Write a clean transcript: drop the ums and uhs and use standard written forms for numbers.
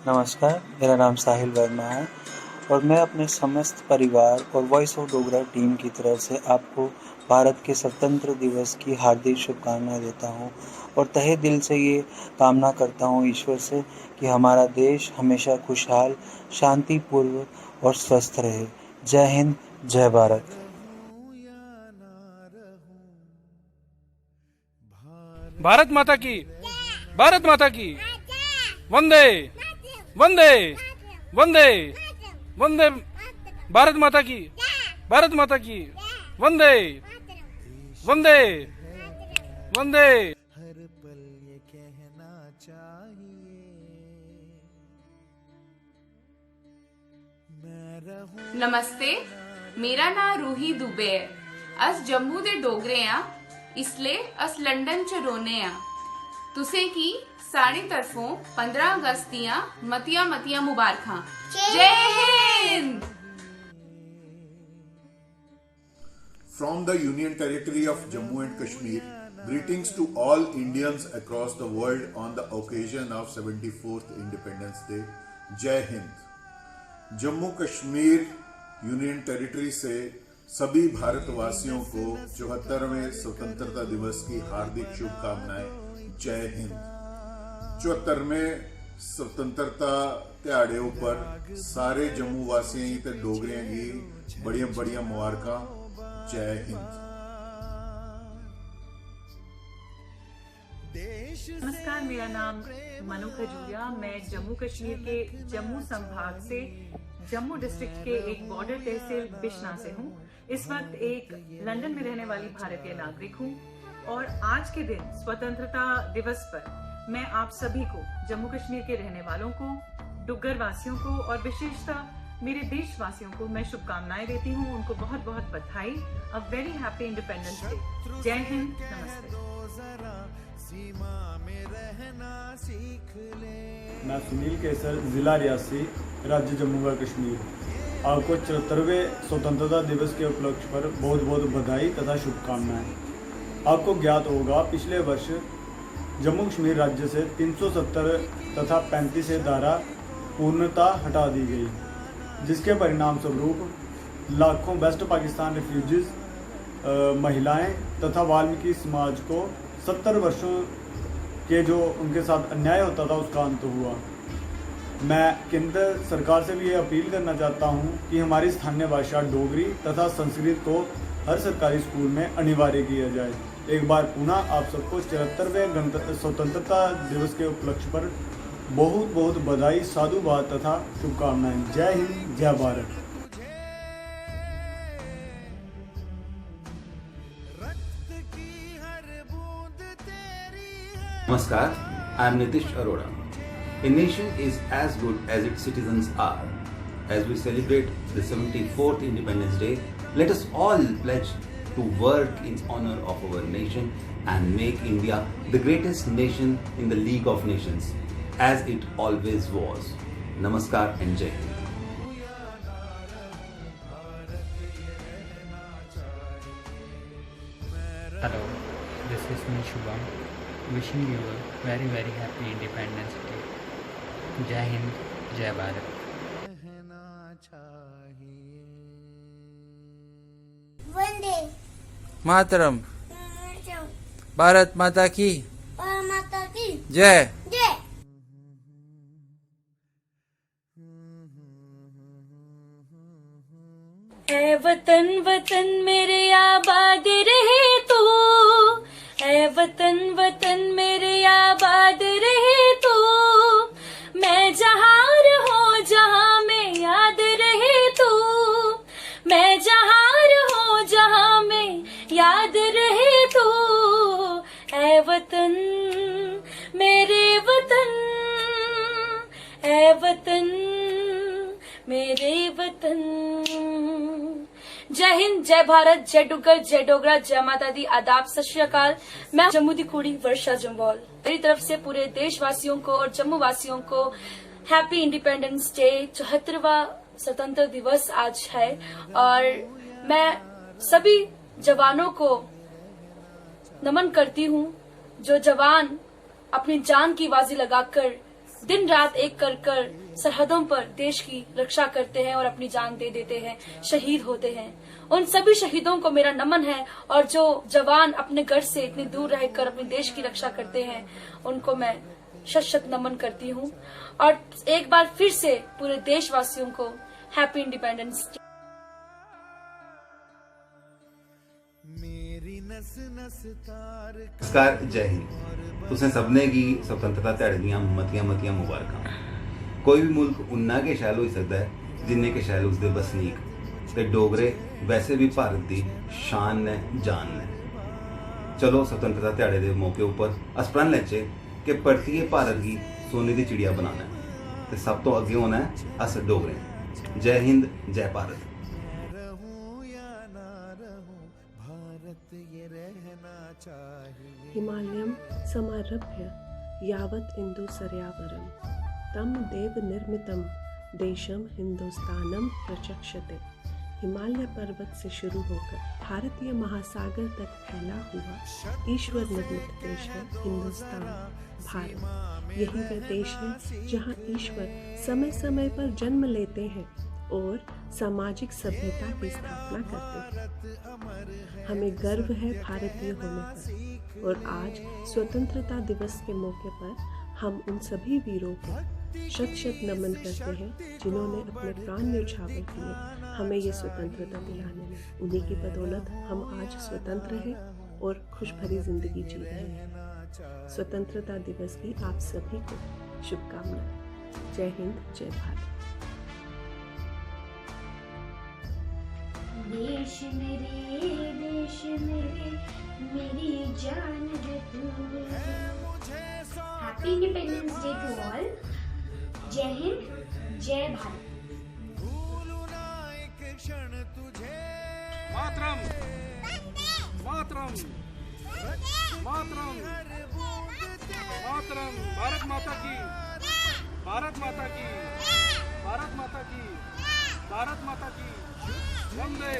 नमस्कार, मेरा नाम साहिल वर्मा है और मैं अपने समस्त परिवार और वॉइस ऑफ डोगरा टीम की तरफ से आपको भारत के स्वतंत्र दिवस की हार्दिक शुभकामनाएं देता हूं और तहे दिल से ये कामना करता हूं ईश्वर से कि हमारा देश हमेशा खुशहाल, शांतिपूर्ण और स्वस्थ रहे। जय हिंद, जय भारत। भारत माता की, भारत माता की, वंदे वंदे वंदे वंदे, भारत माता की, भारत माता की, वंदे वंदे वंदे। हर पल ये कहना चाहिए, मैं रहूं। नमस्ते, मेरा नाम रूही दुबे है। अस जम्मू दे डोगरे आ, इसलिए अस लंदन च रोने आ। तुसें की साढ़ी तरफों 15 अगस्त दियां मतियां मतियां मुबारखां। जय Hind. From the Union Territory of Jammu and Kashmir, greetings to all Indians across the world on the occasion of 74th Independence Day. जय हिंद। जम्मू कश्मीर यूनियन टेरिटरी से सभी भारतवासियों को 74वें स्वतंत्रता दिवस की हार्दिक शुभकामनाएं। जय हिंद। 74वें स्वतंत्रता ध्याड़े पर सारे जम्मू वासियों ते डोगरियां की बड़िया बड़िया मुबारकां। जय हिंद। नमस्कार, मेरा नाम मनु खजूरिया। मैं जम्मू कश्मीर के जम्मू संभाग से जम्मू डिस्ट्रिक्ट के एक बॉर्डर तहसील बिश्ना से हूँ। इस वक्त एक लंदन में रहने वाली भारतीय नागरिक हूँ और आज के दिन स्वतंत्रता दिवस पर मैं आप सभी को, जम्मू कश्मीर के रहने वालों को, डुग्गर वासियों को और विशेषतः मेरे देशवासियों को मैं शुभकामनाएं देती हूँ। उनको बहुत बहुत बधाई। A very happy independence day. जय हिंद, नमस्ते। मैं सुनील केसर, जिला रियासी, राज्य जम्मू व कश्मीर। आपको 74वें स्वतंत्रता दिवस के उपलक्ष्य पर बहुत बहुत बधाई तथा शुभकामनाएं। आपको ज्ञात होगा, पिछले वर्ष जम्मू कश्मीर राज्य से 370 तथा 35 धारा पूर्णता हटा दी गई, जिसके परिणाम स्वरूप लाखों वेस्ट पाकिस्तान रिफ्यूजीज, महिलाएं तथा वाल्मीकि समाज को 70 वर्षों के जो उनके साथ अन्याय होता था उसका अंत हुआ। मैं केंद्र सरकार से भी ये अपील करना चाहता हूं कि हमारी स्थानीय भाषा डोगरी तथा संस्कृत को हर सरकारी स्कूल में अनिवार्य किया जाए। एक बार पुनः आप सबको 74वें स्वतंत्रता दिवस के उपलक्ष्य पर बहुत बहुत बधाई, साधुवाद तथा शुभकामनाएं। जय हिंद, जय Bharat. Namaskar, I am Nitish Arora. A nation is as good as its citizens are. As we celebrate the 74th Independence Day, let us all pledge to work in honor of our nation and make India the greatest nation in the League of Nations, as it always was. Namaskar and Jai Hind. Hello, this is me Shubham, wishing you a very very happy Independence Day. Jai Hind, Jai Bharat. Vande Mataram. Bharat माता की, माता की जय। जय। ऐ वतन वतन मेरे आबाद रहे तू, ऐ वतन वतन मेरे आबाद रहे तू। मैं जहाँ रहूं जहाँ में याद रहे तू, मैं जहाँ रहूं जहाँ में याद रहे तू। ऐ वतन मेरे वतन, ऐ वतन मेरे वतन। जय हिंद, जय भारत, जय डुग्गर, जय डोगरा, जय माता दी, आदाब, सत श्री अकाल। मैं जम्मू दी कुड़ी वर्षा जम्वाल। मेरी तरफ से पूरे देशवासियों को और जम्मू वासियों को हैप्पी इंडिपेंडेंस डे। 74वां स्वतंत्र दिवस आज है और मैं सभी जवानों को नमन करती हूँ, जो जवान अपनी जान की बाजी लगाकर दिन रात एक कर सरहदों पर देश की रक्षा करते हैं और अपनी जान दे देते हैं, शहीद होते हैं। उन सभी शहीदों को मेरा नमन है, और जो जवान अपने घर से इतनी दूर रहकर अपने देश की रक्षा करते हैं, उनको मैं शत शत नमन करती हूँ। और एक बार फिर से पूरे देशवासियों को हैप्पी इंडिपेंडेंस डे। नमस्कार, जय हिंद। तुसें सभनें गी स्वतंत्रता ध्याड़े दियां मतियां मुबारकां। कोई भी मुल्क उन्ना गै शैल होई सकदा है जिन्ने के शैल उसदे बसनीक ते डोगरे वैसे भी भारत दी शान ने, जान ने। चलो स्वतंत्रता ध्याड़े दे मौके उप्पर अस प्रण लैचे कि परतियै भारत गी सोने दी चिड़िया बनाना है ते सब तो अग्गे होना है अस डोगरे। जय हिंद, जय भारत। हिमालयम समारभ्य यावत् इंदु सर्यावरम तम देव निर्मितम देशम हिंदुस्तानम प्रचक्षते। हिमालय पर्वत से शुरू होकर भारतीय महासागर तक फैला हुआ ईश्वर निर्मित देश है हिंदुस्तान, भारत। यही वह देश है जहाँ ईश्वर समय समय पर जन्म लेते हैं और सामाजिक सभ्यता की स्थापना करते हैं। हमें गर्व है भारतीय होने पर, और आज स्वतंत्रता दिवस के मौके पर हम उन सभी वीरों को शत शत नमन करते हैं जिन्होंने अपने प्राण न्यौछावर किए हमें ये स्वतंत्रता दिलाने में। उन्हीं की बदौलत हम आज स्वतंत्र हैं और खुशभरी जिंदगी जी रहे हैं। स्वतंत्रता दिवस की आप सभी को शुभकामनाएं। जय हिंद, जय भारत। देश मेरे मेरी जान है तू। Happy independence day to all. जय हिंद, जय भारत। मातरम मातरम मातरम मातरम। भारत माता की, भारत माता की, भारत माता की, भारत माता की। वंदे